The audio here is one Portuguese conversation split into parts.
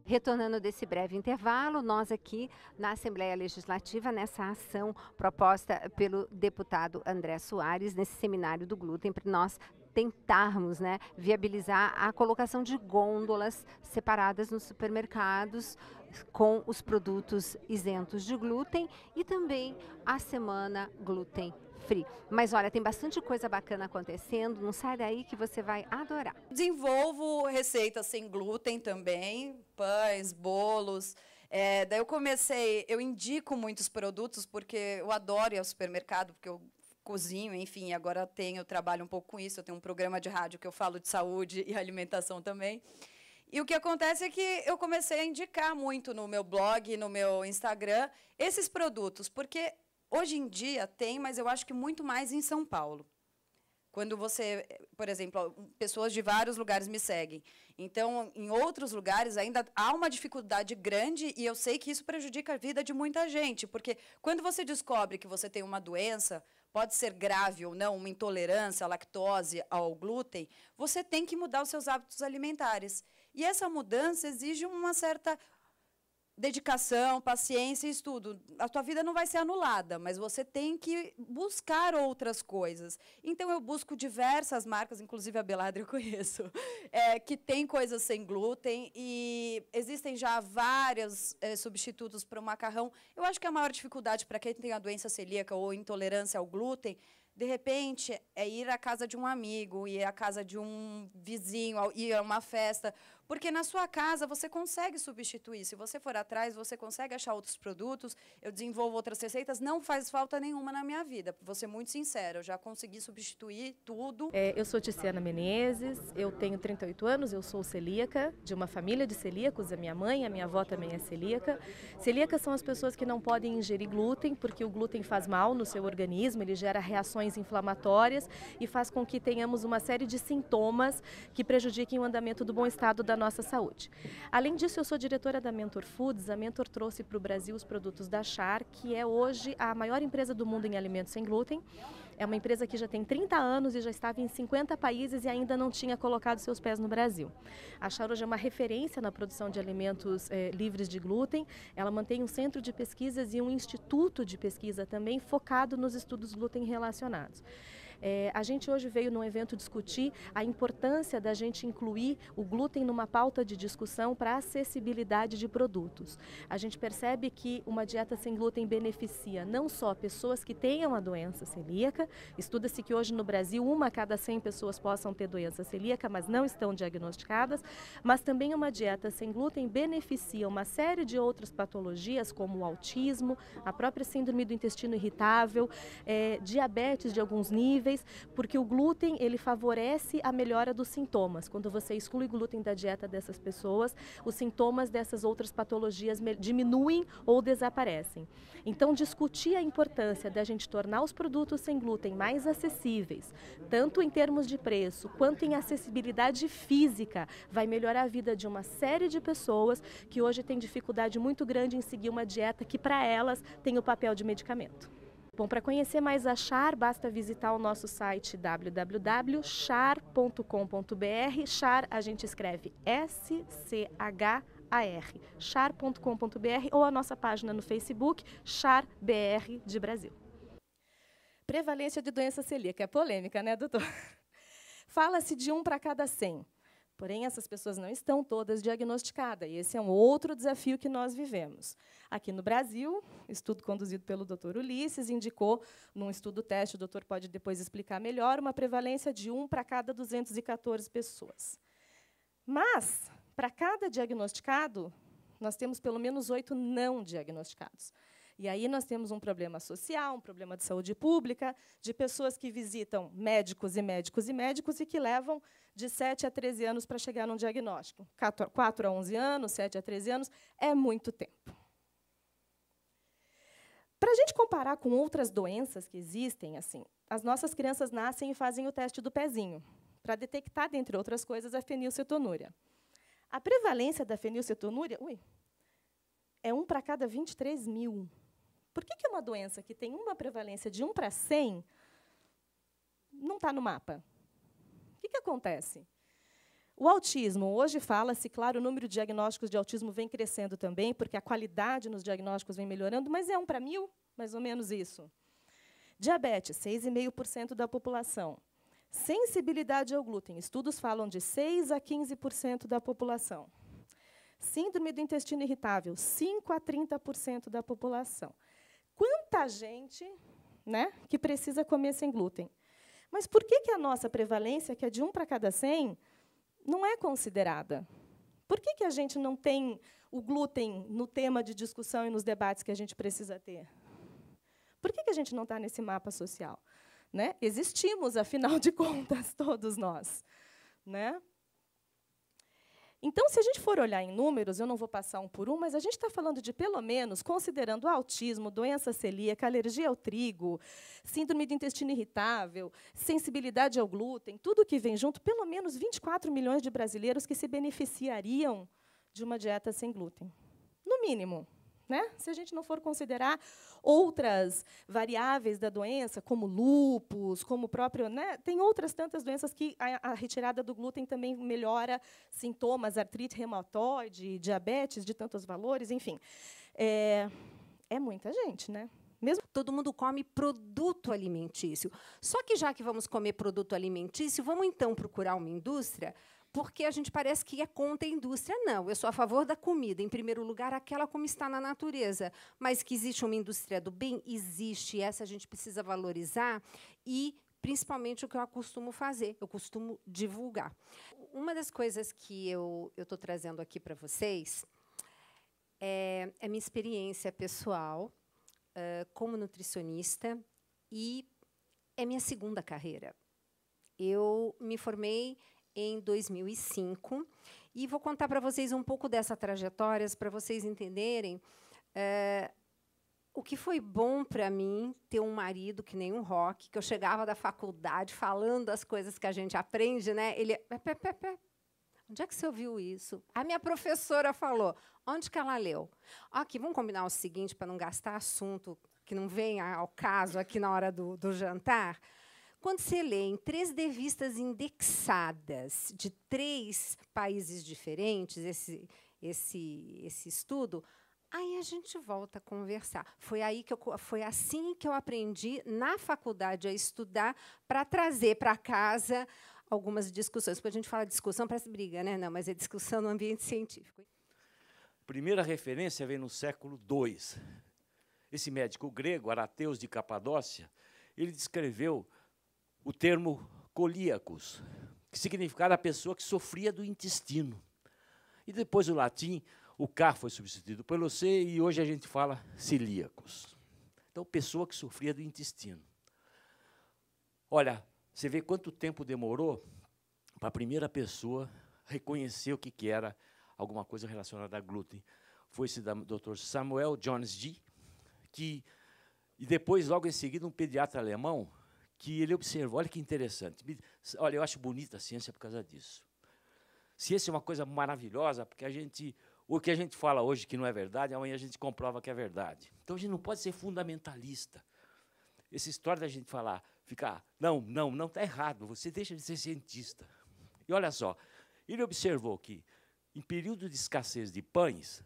Retornando desse breve intervalo, nós aqui na Assembleia Legislativa, nessa ação proposta pelo deputado André Soares, nesse seminário do glúten, para nós tentarmos, né, viabilizar a colocação de gôndolas separadas nos supermercados com os produtos isentos de glúten e também a semana glúten free. Mas olha, tem bastante coisa bacana acontecendo, não sai daí que você vai adorar. Desenvolvo receitas sem glúten também, pães, bolos. Daí eu indico muitos produtos, porque eu adoro ir ao supermercado, porque eu cozinho, enfim, agora eu trabalho um pouco com isso, eu tenho um programa de rádio que eu falo de saúde e alimentação também. E o que acontece é que eu comecei a indicar muito no meu blog, no meu Instagram, esses produtos, porque hoje em dia tem, mas eu acho que muito mais em São Paulo. Quando você, por exemplo, pessoas de vários lugares me seguem. Então, em outros lugares ainda há uma dificuldade grande e eu sei que isso prejudica a vida de muita gente, porque quando você descobre que você tem uma doença, pode ser grave ou não, uma intolerância à lactose, ao glúten, você tem que mudar os seus hábitos alimentares. E essa mudança exige uma certa dedicação, paciência e estudo. A tua vida não vai ser anulada, mas você tem que buscar outras coisas. Então, eu busco diversas marcas, inclusive a Beladre eu conheço, que tem coisas sem glúten, e existem já vários substitutos para o macarrão. Eu acho que a maior dificuldade para quem tem a doença celíaca ou intolerância ao glúten, de repente, é ir à casa de um amigo, ir à casa de um vizinho, ir a uma festa, porque na sua casa você consegue substituir. Se você for atrás, você consegue achar outros produtos. Eu desenvolvo outras receitas, não faz falta nenhuma na minha vida. Vou ser muito sincera, eu já consegui substituir tudo. Eu sou Tiziana Menezes, eu tenho 38 anos, eu sou celíaca, de uma família de celíacos, a minha mãe, a minha avó também é celíaca. Celíacas são as pessoas que não podem ingerir glúten, porque o glúten faz mal no seu organismo, ele gera reações inflamatórias e faz com que tenhamos uma série de sintomas que prejudiquem o andamento do bom estado da nossa saúde. Além disso, eu sou diretora da Mentor Foods. A Mentor trouxe para o Brasil os produtos da Char, que é hoje a maior empresa do mundo em alimentos sem glúten. É uma empresa que já tem 30 anos e já estava em 50 países e ainda não tinha colocado seus pés no Brasil. A Char hoje é uma referência na produção de alimentos livres de glúten. Ela mantém um centro de pesquisas e um instituto de pesquisa também focado nos estudos glúten relacionados. A gente hoje veio num evento discutir a importância da gente incluir o glúten numa pauta de discussão para acessibilidade de produtos. A gente percebe que uma dieta sem glúten beneficia não só pessoas que tenham a doença celíaca, estuda-se que hoje no Brasil 1 a cada 100 pessoas possam ter doença celíaca, mas não estão diagnosticadas, mas também uma dieta sem glúten beneficia uma série de outras patologias, como o autismo, a própria síndrome do intestino irritável, diabetes de alguns níveis, porque o glúten ele favorece a melhora dos sintomas. Quando você exclui glúten da dieta dessas pessoas, os sintomas dessas outras patologias diminuem ou desaparecem. Então, discutir a importância da gente tornar os produtos sem glúten mais acessíveis, tanto em termos de preço, quanto em acessibilidade física, vai melhorar a vida de uma série de pessoas que hoje têm dificuldade muito grande em seguir uma dieta que, para elas, tem o papel de medicamento. Bom, para conhecer mais a Char, basta visitar o nosso site www.char.com.br. Char a gente escreve SCHAR, char.com.br, ou a nossa página no Facebook, Char BR de Brasil. Prevalência de doença celíaca é polêmica, né, doutor? Fala-se de 1 para cada 100. Porém, essas pessoas não estão todas diagnosticadas, e esse é um outro desafio que nós vivemos. Aqui no Brasil, estudo conduzido pelo Dr. Ulisses indicou, num estudo teste, o doutor pode depois explicar melhor, uma prevalência de 1 para cada 214 pessoas. Mas, para cada diagnosticado, nós temos pelo menos 8 não diagnosticados. E aí nós temos um problema social, um problema de saúde pública, de pessoas que visitam médicos e médicos e médicos e que levam de 7 a 13 anos para chegar num diagnóstico. 4 a 11 anos, 7 a 13 anos, é muito tempo. Para a gente comparar com outras doenças que existem, assim, as nossas crianças nascem e fazem o teste do pezinho, para detectar, dentre outras coisas, a fenilcetonúria. A prevalência da fenilcetonúria é 1 para cada 23 mil. Por que uma doença que tem uma prevalência de 1 para 100 não está no mapa? O que acontece? O autismo, hoje fala-se, claro, o número de diagnósticos de autismo vem crescendo também, porque a qualidade nos diagnósticos vem melhorando, mas é 1 para 1000, mais ou menos isso. Diabetes, 6,5% da população. Sensibilidade ao glúten, estudos falam de 6 a 15% da população. Síndrome do intestino irritável, 5 a 30% da população. Quanta gente, né, que precisa comer sem glúten? Mas por que a nossa prevalência, que é de 1 para cada 100, não é considerada? Por que a gente não tem o glúten no tema de discussão e nos debates que a gente precisa ter? Por que a gente não está nesse mapa social? Né? Existimos, afinal de contas, todos nós. Né? Então, se a gente for olhar em números, eu não vou passar um por um, mas a gente está falando de, pelo menos, considerando autismo, doença celíaca, alergia ao trigo, síndrome do intestino irritável, sensibilidade ao glúten, tudo que vem junto, pelo menos 24 milhões de brasileiros que se beneficiariam de uma dieta sem glúten. No mínimo. Né? Se a gente não for considerar outras variáveis da doença, como lúpus, como o próprio... Né? Tem outras tantas doenças que a retirada do glúten também melhora sintomas, artrite reumatoide, diabetes de tantos valores, enfim. É muita gente, né? Mesmo todo mundo come produto alimentício. Só que, já que vamos comer produto alimentício, vamos, então, procurar uma indústria, porque a gente parece que é contra a indústria. Não, eu sou a favor da comida, em primeiro lugar, aquela como está na natureza. Mas que existe uma indústria do bem? Existe. Essa a gente precisa valorizar e, principalmente, o que eu costumo fazer, eu costumo divulgar. Uma das coisas que eu estou trazendo aqui para vocês é a minha experiência pessoal como nutricionista e é minha segunda carreira. Eu me formei em 2005 e vou contar para vocês um pouco dessa trajetória para vocês entenderem o que foi bom para mim ter um marido que nem um Rock, que eu chegava da faculdade falando as coisas que a gente aprende, né? Ele, onde é que você ouviu isso? A minha professora falou. Onde que ela leu? Aqui, vamos combinar o seguinte, para não gastar assunto que não venha ao caso aqui na hora do jantar. Quando você lê em 3 revistas indexadas de 3 países diferentes, esse estudo, aí a gente volta a conversar. Foi assim que eu aprendi na faculdade a estudar para trazer para casa algumas discussões. Porque a gente fala discussão, parece briga, né? Não, mas é discussão no ambiente científico. Primeira referência vem no século II. Esse médico grego, Arateus de Capadócia, ele descreveu o termo colíacos, que significava a pessoa que sofria do intestino. E depois, o latim, o K foi substituído pelo C, e hoje a gente fala celíacos. Então, pessoa que sofria do intestino. Olha, você vê quanto tempo demorou para a primeira pessoa reconhecer o que era alguma coisa relacionada a glúten. Foi esse Dr. Samuel Jones G., e depois, logo em seguida, um pediatra alemão, que ele observou, olha que interessante, olha, eu acho bonita a ciência por causa disso. Ciência é uma coisa maravilhosa, porque o que a gente fala hoje que não é verdade, amanhã a gente comprova que é verdade. Então, a gente não pode ser fundamentalista. Essa história da gente ficar, não, está errado, você deixa de ser cientista. E olha só, ele observou que, em período de escassez de pães,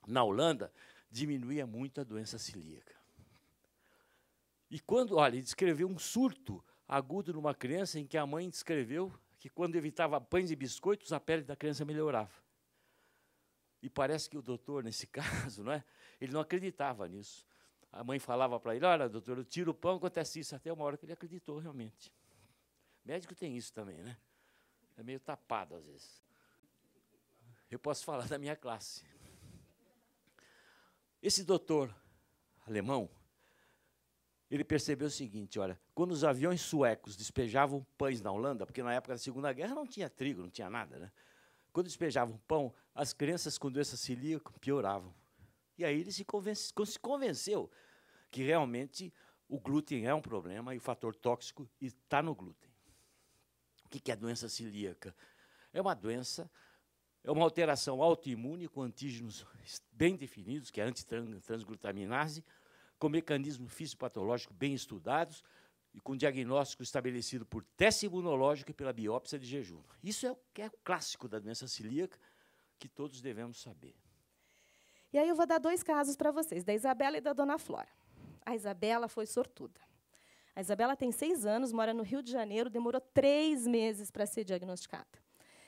na Holanda, diminuía muito a doença celíaca. E ele descreveu um surto agudo numa criança em que a mãe descreveu que, quando evitava pães e biscoitos, a pele da criança melhorava. E parece que o doutor, nesse caso, ele não acreditava nisso. A mãe falava para ele, olha, doutor, eu tiro o pão, acontece isso, até uma hora que ele acreditou realmente. Médico tem isso também, né? É meio tapado, às vezes. Eu posso falar da minha classe. Esse doutor alemão, ele percebeu o seguinte, olha, quando os aviões suecos despejavam pães na Holanda, porque na época da Segunda Guerra não tinha trigo, não tinha nada, né? Quando despejavam pão, as crianças com doença celíaca pioravam. E aí ele se convenceu que realmente o glúten é um problema e o fator tóxico está no glúten. O que é a doença celíaca? É uma doença, é uma alteração autoimune com antígenos bem definidos, que é a antitransglutaminase, com mecanismos fisiopatológicos bem estudados, e com diagnóstico estabelecido por teste imunológico e pela biópsia de jejum. Isso é o clássico da doença celíaca que todos devemos saber. E aí eu vou dar 2 casos para vocês, da Isabela e da Dona Flora. A Isabela foi sortuda. A Isabela tem 6 anos, mora no Rio de Janeiro, demorou 3 meses para ser diagnosticada.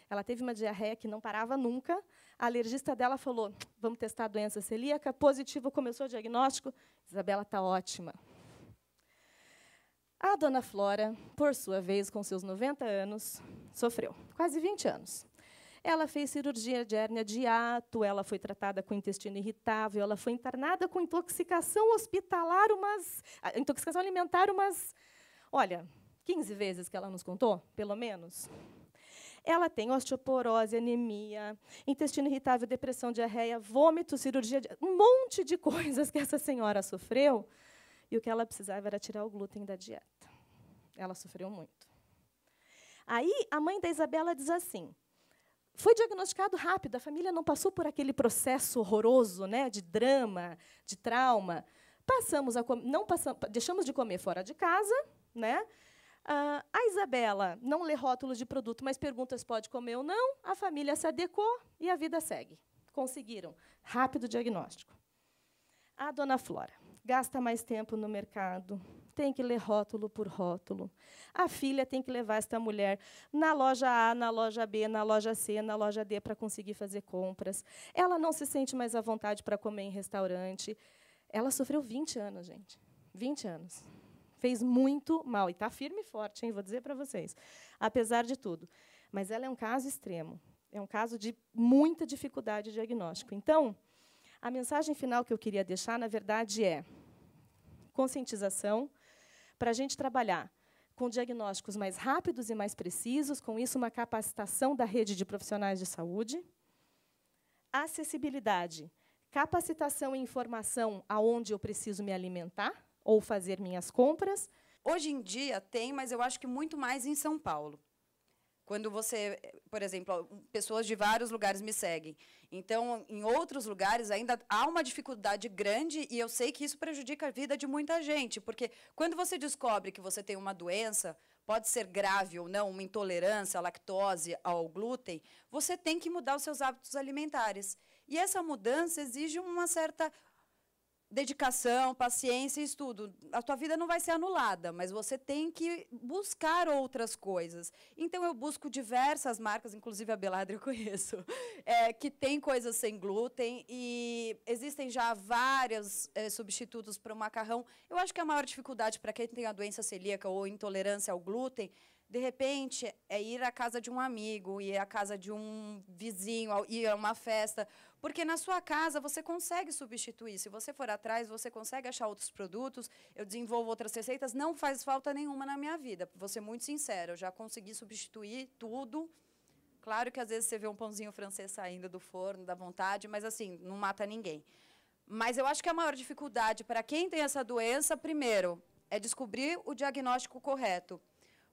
Ela teve uma diarreia que não parava nunca. A alergista dela falou, vamos testar a doença celíaca. Positivo, começou o diagnóstico. Isabela está ótima. A Dona Flora, por sua vez, com seus 90 anos, sofreu. Quase 20 anos. Ela fez cirurgia de hérnia de hiato, ela foi tratada com intestino irritável, ela foi internada com intoxicação hospitalar, intoxicação alimentar, olha, 15 vezes que ela nos contou, pelo menos. Ela tem osteoporose, anemia, intestino irritável, depressão, diarreia, vômito, cirurgia, um monte de coisas que essa senhora sofreu, e o que ela precisava era tirar o glúten da dieta. Ela sofreu muito. Aí, a mãe da Isabela diz assim, foi diagnosticado rápido, a família não passou por aquele processo horroroso, né, de drama, de trauma. Deixamos de comer fora de casa, né? A Isabela não lê rótulos de produto, mas pergunta se pode comer ou não. A família se adequou e a vida segue. Conseguiram. Rápido diagnóstico. A Dona Flora gasta mais tempo no mercado, tem que ler rótulo por rótulo. A filha tem que levar esta mulher na loja A, na loja B, na loja C, na loja D para conseguir fazer compras. Ela não se sente mais à vontade para comer em restaurante. Ela sofreu 20 anos, gente. 20 anos. Fez muito mal. E está firme e forte, hein? Vou dizer para vocês. Apesar de tudo. Mas ela é um caso extremo. É um caso de muita dificuldade de diagnóstico. Então, a mensagem final que eu queria deixar, na verdade, é conscientização para a gente trabalhar com diagnósticos mais rápidos e mais precisos, com isso uma capacitação da rede de profissionais de saúde, acessibilidade, capacitação e informação aonde eu preciso me alimentar ou fazer minhas compras. Hoje em dia tem, mas eu acho que muito mais em São Paulo. Quando você, por exemplo, pessoas de vários lugares me seguem. Então, em outros lugares ainda há uma dificuldade grande e eu sei que isso prejudica a vida de muita gente, porque quando você descobre que você tem uma doença, pode ser grave ou não, uma intolerância à lactose, ao glúten, você tem que mudar os seus hábitos alimentares. E essa mudança exige uma certa dedicação, paciência e estudo. A tua vida não vai ser anulada, mas você tem que buscar outras coisas. Então, eu busco diversas marcas, inclusive a Beladre eu conheço, que tem coisas sem glúten, e existem já vários substitutos para o macarrão. Eu acho que a maior dificuldade para quem tem a doença celíaca ou intolerância ao glúten, de repente, é ir à casa de um amigo, ir à casa de um vizinho, ir a uma festa, porque na sua casa você consegue substituir. Se você for atrás, você consegue achar outros produtos. Eu desenvolvo outras receitas, não faz falta nenhuma na minha vida. Vou ser muito sincera, eu já consegui substituir tudo. Claro que às vezes você vê um pãozinho francês saindo do forno, dá vontade, mas assim, não mata ninguém. Mas eu acho que a maior dificuldade para quem tem essa doença, primeiro, é descobrir o diagnóstico correto.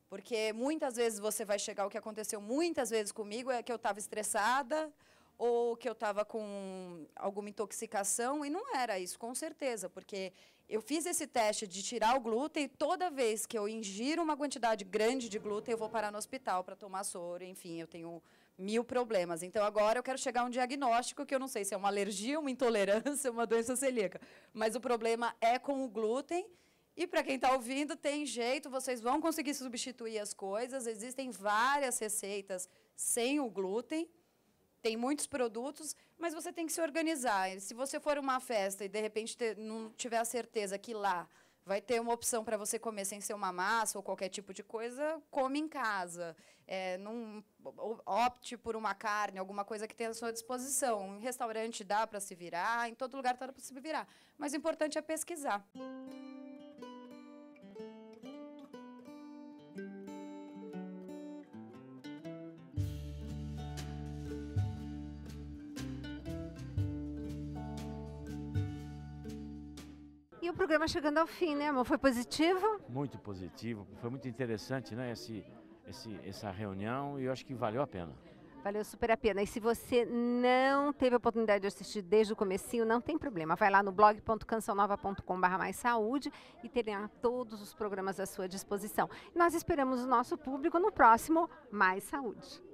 Porque muitas vezes você vai chegar, o que aconteceu muitas vezes comigo é que eu estava estressada ou que eu estava com alguma intoxicação, e não era isso, com certeza, porque eu fiz esse teste de tirar o glúten e toda vez que eu ingiro uma quantidade grande de glúten, eu vou parar no hospital para tomar soro, enfim, eu tenho 1000 problemas. Então, agora eu quero chegar a um diagnóstico que eu não sei se é uma alergia, uma intolerância, uma doença celíaca, mas o problema é com o glúten. E, para quem está ouvindo, tem jeito, vocês vão conseguir substituir as coisas. Existem várias receitas sem o glúten, tem muitos produtos, mas você tem que se organizar. Se você for a uma festa e, de repente, não tiver a certeza que lá vai ter uma opção para você comer sem ser uma massa ou qualquer tipo de coisa, come em casa. Não opte por uma carne, alguma coisa que tenha à sua disposição. Em restaurante dá para se virar, em todo lugar dá para se virar. Mas o importante é pesquisar. E o programa chegando ao fim, né, amor? Foi positivo? Muito positivo, foi muito interessante, né, essa reunião, e eu acho que valeu a pena. Valeu super a pena. E se você não teve a oportunidade de assistir desde o comecinho, não tem problema. Vai lá no blog.cançãonova.com/mais-saúde e terá todos os programas à sua disposição. Nós esperamos o nosso público no próximo Mais Saúde.